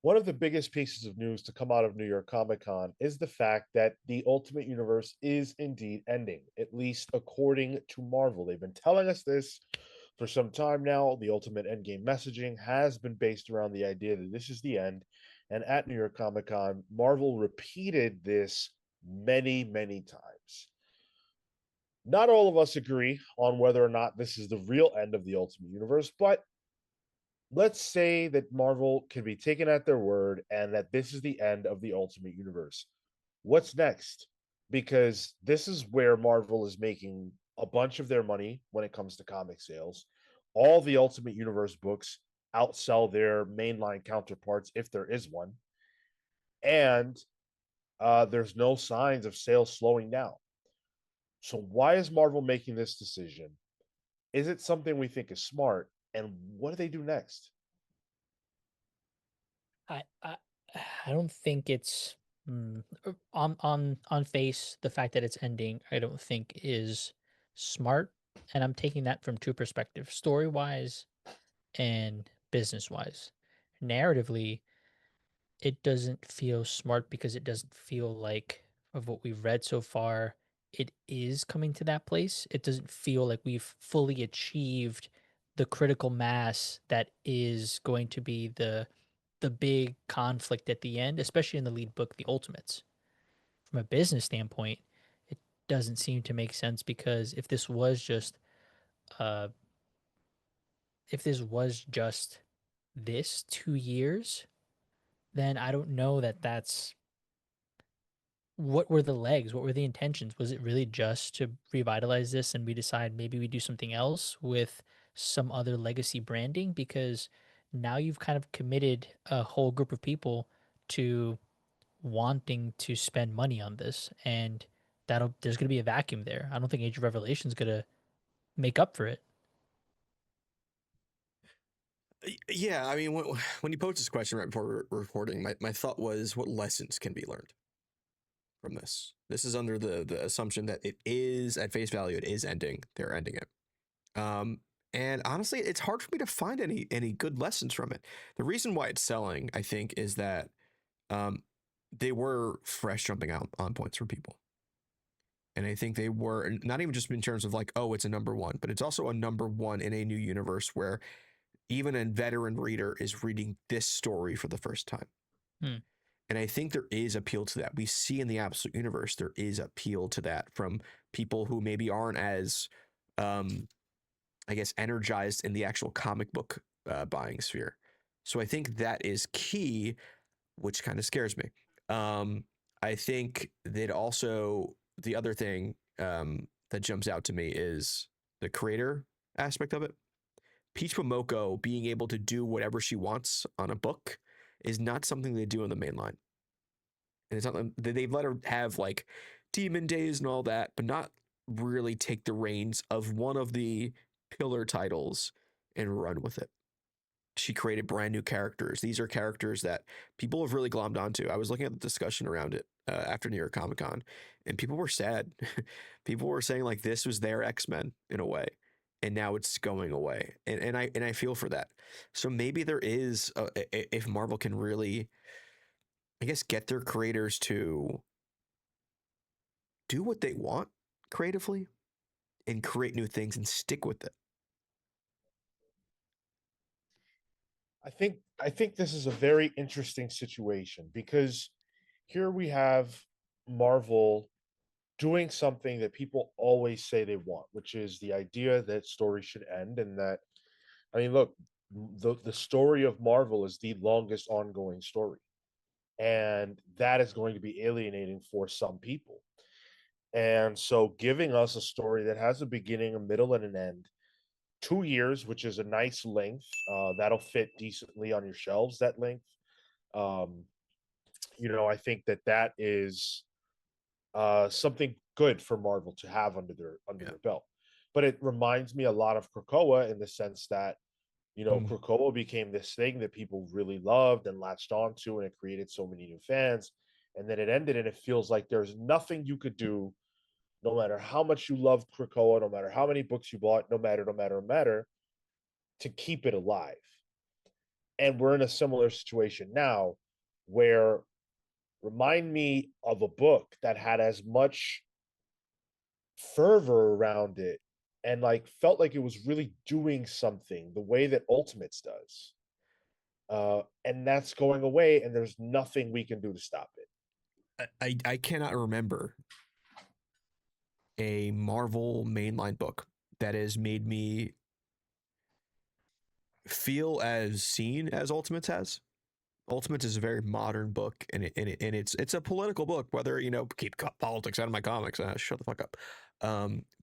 One of the biggest pieces of news to come out of New York Comic Con is the fact that the Ultimate Universe is indeed ending, at least according to Marvel. They've been telling us this for some time now. The Ultimate Endgame messaging has been based around the idea that this is the end. And at New York Comic Con, Marvel repeated this many, many times. Not all of us agree on whether or not this is the real end of the Ultimate Universe, but let's say that Marvel can be taken at their word and that this is the end of the Ultimate Universe. What's next? Because this is where Marvel is making a bunch of their money when it comes to comic sales. All the Ultimate Universe books outsell their mainline counterparts, if there is one. And there's no signs of sales slowing down. So, why is Marvel making this decision? Is it something we think is smart? And what do they do next? I I I don't think it's on face the fact that it's ending. I don't think is smart, and I'm taking that from two perspectives: story wise and business wise. Narratively, it doesn't feel smart because it doesn't feel like of what we've read so far. It is coming to that place. It doesn't feel like we've fully achieved the critical mass that is going to be the big conflict at the end, especially in the lead book, The Ultimates. From a business standpoint, it doesn't seem to make sense because uh if this was just this 2 years, then I don't know that that's what were the legs? What were the intentions? Was it really just to revitalize this and we decide maybe we do something else with some other legacy branding? Because now you've kind of committed a whole group of people to wanting to spend money on this, and that'll there's going to be a vacuum there. I don't think Age of Revelation is going to make up for it. Yeah, I mean, when you posed this question right before recording, my thought was, what lessons can be learned from this? This is under the assumption that it is at face value, it is ending. They're ending it. Um, and honestly, it's hard for me to find any good lessons from it. The reason why it's selling, I think, is that um, they were fresh jumping out on points for people. And I think they were not even just in terms of like, oh, it's a number one, but it's also a number one in a new universe where even a veteran reader is reading this story for the first time. Hmm. And I think there is appeal to that. We see in the Absolute Universe, there is appeal to that from people who maybe aren't as, I guess, energized in the actual comic book buying sphere. So I think that is key, which kind of scares me. I think that also the other thing that jumps out to me is the creator aspect of it. Peach Momoko being able to do whatever she wants on a book is not something they do in the main line. And it's not they've let her have like demon days and all that, but not really take the reins of one of the pillar titles and run with it. She created brand new characters. These are characters that people have really glommed onto. I was looking at the discussion around it after New York Comic Con, and people were sad. People were saying like this was their X-Men in a way, and now it's going away. And I feel for that. So maybe there is if Marvel can really, I guess, get their creators to do what they want creatively and create new things and stick with it. I think this is a very interesting situation because here we have Marvel doing something that people always say they want, which is the idea that stories should end and that I mean, look, the story of Marvel is the longest ongoing story, and that is going to be alienating for some people. And so, giving us a story that has a beginning, a middle, and an end, 2 years, which is a nice length, that'll fit decently on your shelves. That length, um, I think that that is something good for Marvel to have under Yeah. their belt. But it reminds me a lot of Krakoa in the sense that Mm. Krakoa became this thing that people really loved and latched onto, and it created so many new fans. And then it ended, and it feels like there's nothing you could do, no matter how much you loved Krakoa, no matter how many books you bought, no matter, to keep it alive. And we're in a similar situation now where remind me of a book that had as much fervor around it and like felt like it was really doing something the way that Ultimates does. And that's going away, and there's nothing we can do to stop it. I cannot remember a Marvel mainline book that has made me feel as seen as Ultimates has. Ultimates is a very modern book, and it's a political book. Whether keep politics out of my comics, shut the fuck up.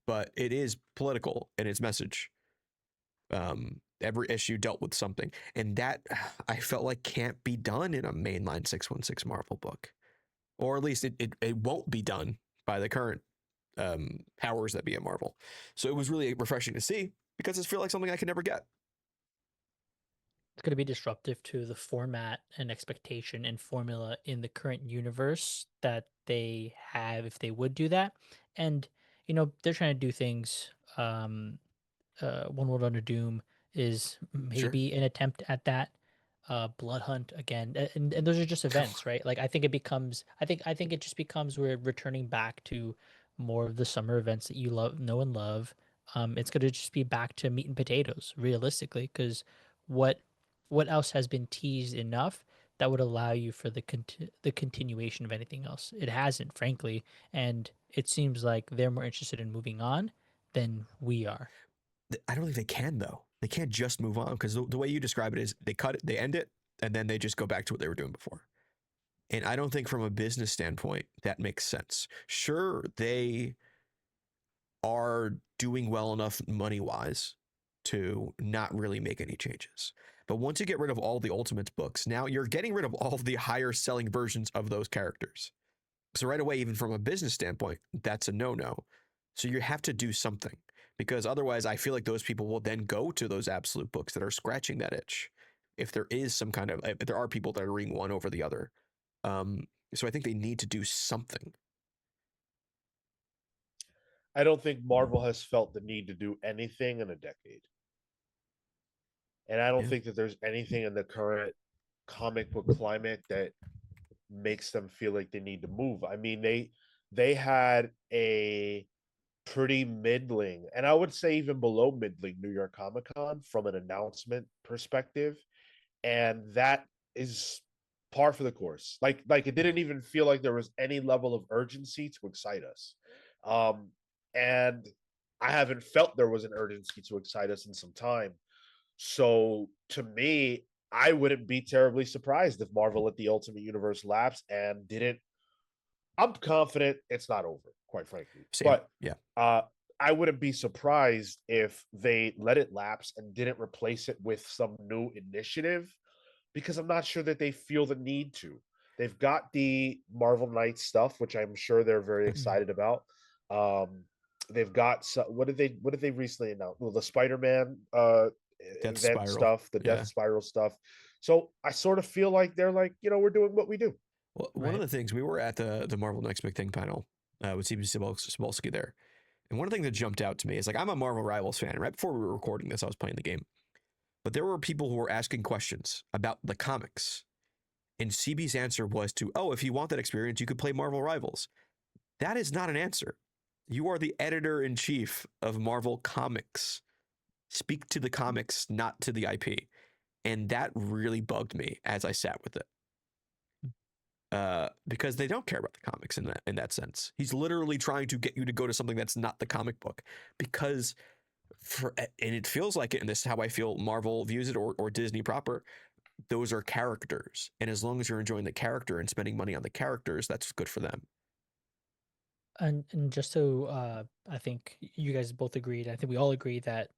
But it is political in its message. Every issue dealt with something, and that I felt like can't be done in a mainline 616 Marvel book, or at least it won't be done by the current powers that be at Marvel. So it was really refreshing to see because it feels like something I could never get. It's going to be disruptive to the format and expectation and formula in the current universe that they have if they would do that. And, they're trying to do things. One World Under Doom is Sure. maybe an attempt at that. Blood Hunt again, and those are just events, right? Like I think it just becomes we're returning back to more of the summer events that you know and love. It's gonna just be back to meat and potatoes, realistically, because what what else has been teased enough that would allow you for the continuation of anything else? It hasn't, frankly, and it seems like they're more interested in moving on than we are. I don't think they can though. They can't just move on because the way you describe it is they cut it, they end it, and then they just go back to what they were doing before. And I don't think from a business standpoint that makes sense. Sure, they are doing well enough money wise to not really make any changes. But once you get rid of all the Ultimates books, now you're getting rid of all of the higher selling versions of those characters. So right away, even from a business standpoint, that's a no-no. So you have to do something because otherwise I feel like those people will then go to those absolute books that are scratching that itch. If there is some kind of, if there are people that are reading one over the other. So I think they need to do something. I don't think Marvel has felt the need to do anything in a decade. And I don't Yeah. think that there's anything in the current comic book climate that makes them feel like they need to move. I mean, they had a pretty middling, and I would say even below middling New York Comic Con from an announcement perspective, and that is par for the course. Like it didn't even feel like there was any level of urgency to excite us. And I haven't felt there was an urgency to excite us in some time. So to me, I wouldn't be terribly surprised if Marvel let the Ultimate Universe lapse and didn't. I'm confident it's not over, quite frankly. Same. But Yeah. I wouldn't be surprised if they let it lapse and didn't replace it with some new initiative because I'm not sure that they feel the need to. They've got the Marvel Knights stuff, which I'm sure they're very excited about. They've got what did they recently announce? Well, the Spider-Man Death event Spiral. stuff, the Yeah. Death Spiral stuff. So I sort of feel like they're like, we're doing what we do. Well, one of Right. the things we were at the Marvel Next Big Thing panel with CB Cebulski there, and one of the things that jumped out to me is like I'm a Marvel Rivals fan. Right before we were recording this, I was playing the game, but there were people who were asking questions about the comics, and CB's answer was to, "Oh, if you want that experience, you could play Marvel Rivals." That is not an answer. You are the editor in chief of Marvel Comics. Speak to the comics, not to the IP, and that really bugged me as I sat with it. Because they don't care about the comics in that sense. He's literally trying to get you to go to something that's not the comic book because and it feels like it, and this is how I feel Marvel views it or Disney proper. Those are characters, and as long as you're enjoying the character and spending money on the characters, that's good for them. And just so I think you guys both agreed, I think we all agree that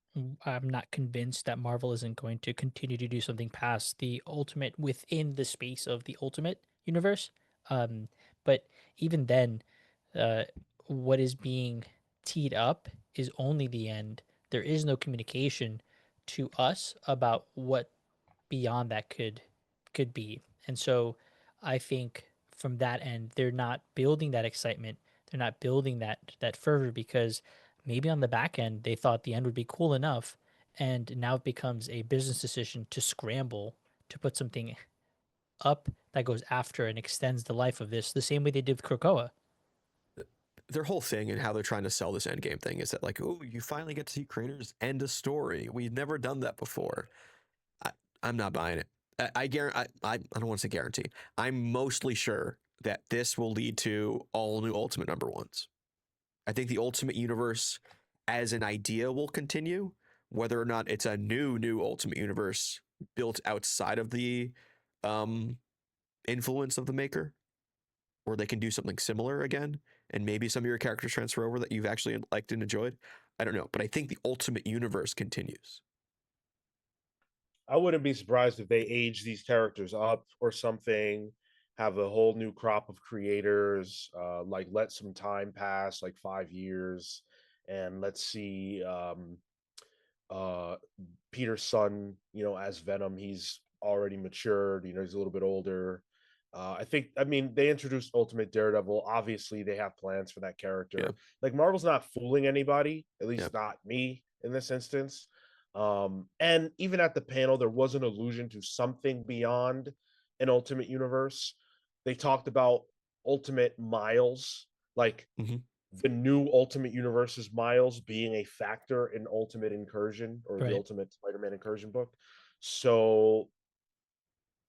I'm not convinced that Marvel isn't going to continue to do something past the Ultimate within the space of the Ultimate universe. Um, but even then, uh, what is being teed up is only the end. There is no communication to us about what beyond that could be. And so I think from that end, they're not building that excitement. They're not building that fervor because maybe on the back end they thought the end would be cool enough, and now it becomes a business decision to scramble to put something up that goes after and extends the life of this, the same way they did with Krakoa. Their whole thing and how they're trying to sell this endgame thing is that like, oh, you finally get to see creators end a story. We've never done that before. I, I'm not buying it. I guarantee. I don't want to say guarantee. I'm mostly sure that this will lead to all new Ultimate number ones. I think the Ultimate Universe as an idea will continue. Whether or not it's a new Ultimate Universe built outside of the um, influence of the maker, or they can do something similar again, and maybe some of your characters transfer over that you've actually liked and enjoyed. I don't know, but I think the Ultimate Universe continues. I wouldn't be surprised if they age these characters up or something, have a whole new crop of creators, like let some time pass, like 5 years, and let's see uh Peter's son, as Venom. He's already matured, he's a little bit older. I mean, they introduced Ultimate Daredevil. Obviously, they have plans for that Yeah, character. Like, Marvel's not fooling anybody, at yeah. least not me in this instance. And even at the panel, there was an allusion to something beyond an Ultimate Universe. They talked about Ultimate Miles, like Mm-hmm. the new Ultimate Universe's Miles being a factor in Ultimate Incursion, or the Right. Ultimate Spider-Man Incursion book. So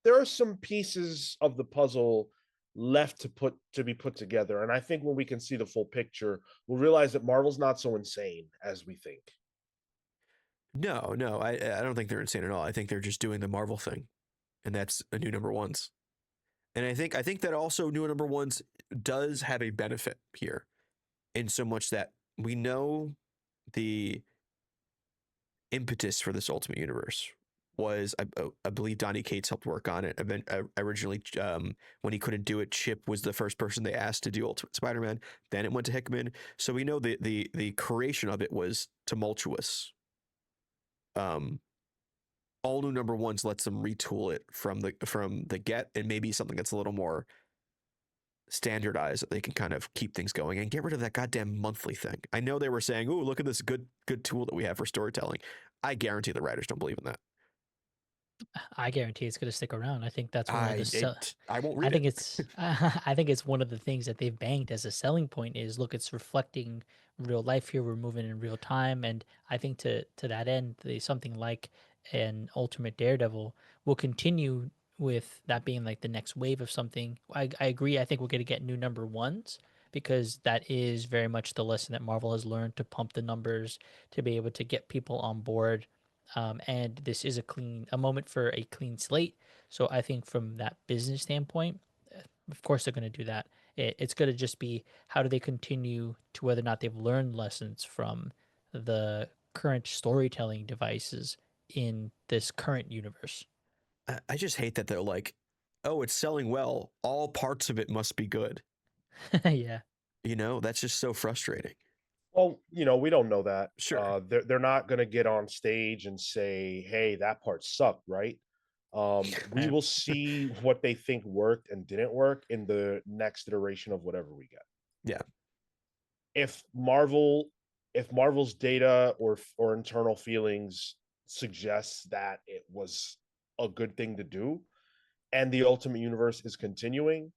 there are some pieces of the puzzle left to be put together, and I think when we can see the full picture, we'll realize that Marvel's not so insane as we think. No, I don't think they're insane at all. I think they're just doing the Marvel thing, and that's a new number ones. And I think that also new number ones does have a benefit here, in so much that we know the impetus for this Ultimate Universe was, I believe Donny Cates helped work on it. Originally, when he couldn't do it, Chip was the first person they asked to do Ultimate Spider-Man. Then it went to Hickman. So we know the creation of it was tumultuous. All new number ones lets them retool it from the get, and maybe something that's a little more standardized that they can kind of keep things going and get rid of that goddamn monthly thing. I know they were saying, "Oh, look at this good tool that we have for storytelling." I guarantee the writers don't believe in that. I guarantee it's going to stick around. I think that's one of the I won't I read think it. it's I think it's one of the things that they've banked as a selling point is, look, it's reflecting real life here. We're moving in real time, and I think to that end, something like an Ultimate Daredevil will continue with that being like the next wave of something. I agree. I think we're going to get new number ones because that is very much the lesson that Marvel has learned, to pump the numbers to be able to get people on board. And this is a moment for a clean slate. So I think from that business standpoint, of course they're going to do that. It's going to just be, how do they continue to whether or not they've learned lessons from the current storytelling devices in this current universe. I just hate that they're like, "Oh, it's selling well. All parts of it must be good." Yeah, That's just so frustrating. Well, we don't know that. Sure. They're not going to get on stage and say, "Hey, that part sucked," right? We I- will see what they think worked and didn't work in the next iteration of whatever we get. yeah. if Marvel if Marvel's data or internal feelings suggests that it was a good thing to do and the Ultimate Universe is continuing,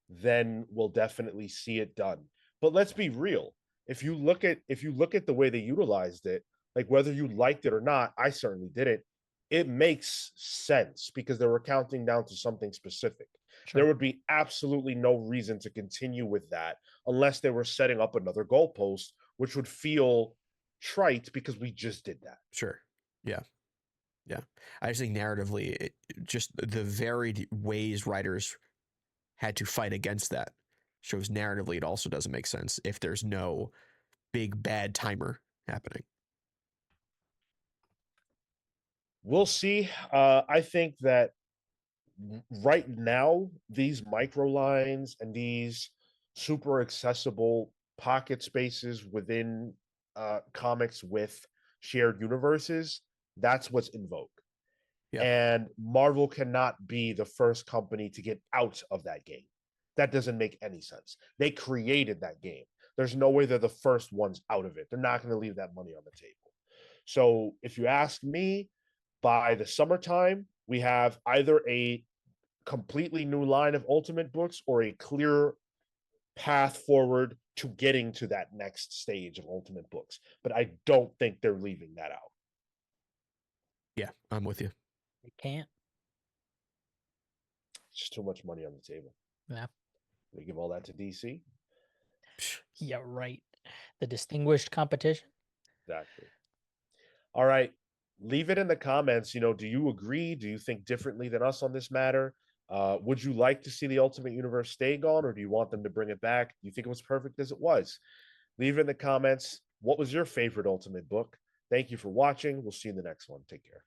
then we'll definitely see it done. But let's be real. If you look at the way they utilized it, like whether you liked it or not, I certainly didn't. It makes sense because they were counting down to something specific. There sure. would be absolutely no reason to continue with that unless they were setting up another goalpost, which would feel trite because we just did that. Sure. Yeah. Yeah. I just think narratively, just the varied ways writers had to fight against that shows narratively it also doesn't make sense if there's no big bad timer happening. We'll see. I think that right now, these micro lines and these super accessible pocket spaces within comics with shared universes, that's what's in vogue. Yeah. And Marvel cannot be the first company to get out of that game. That doesn't make any sense. They created that game. There's no way they're the first ones out of it. They're not going to leave that money on the table. So if you ask me, by the summertime, we have either a completely new line of Ultimate books or a clear path forward to getting to that next stage of Ultimate books. But I don't think they're leaving that out. Yeah, I'm with you. They can't. It's just too much money on the table. Yeah. They give all that to DC. Yeah, right. The distinguished competition. Exactly. All right. Leave it in the comments. Do you agree? Do you think differently than us on this matter? Would you like to see the Ultimate Universe stay gone, or do you want them to bring it back? Do you think it was perfect as it was? Leave it in the comments. What was your favorite Ultimate book? Thank you for watching. We'll see you in the next one. Take care.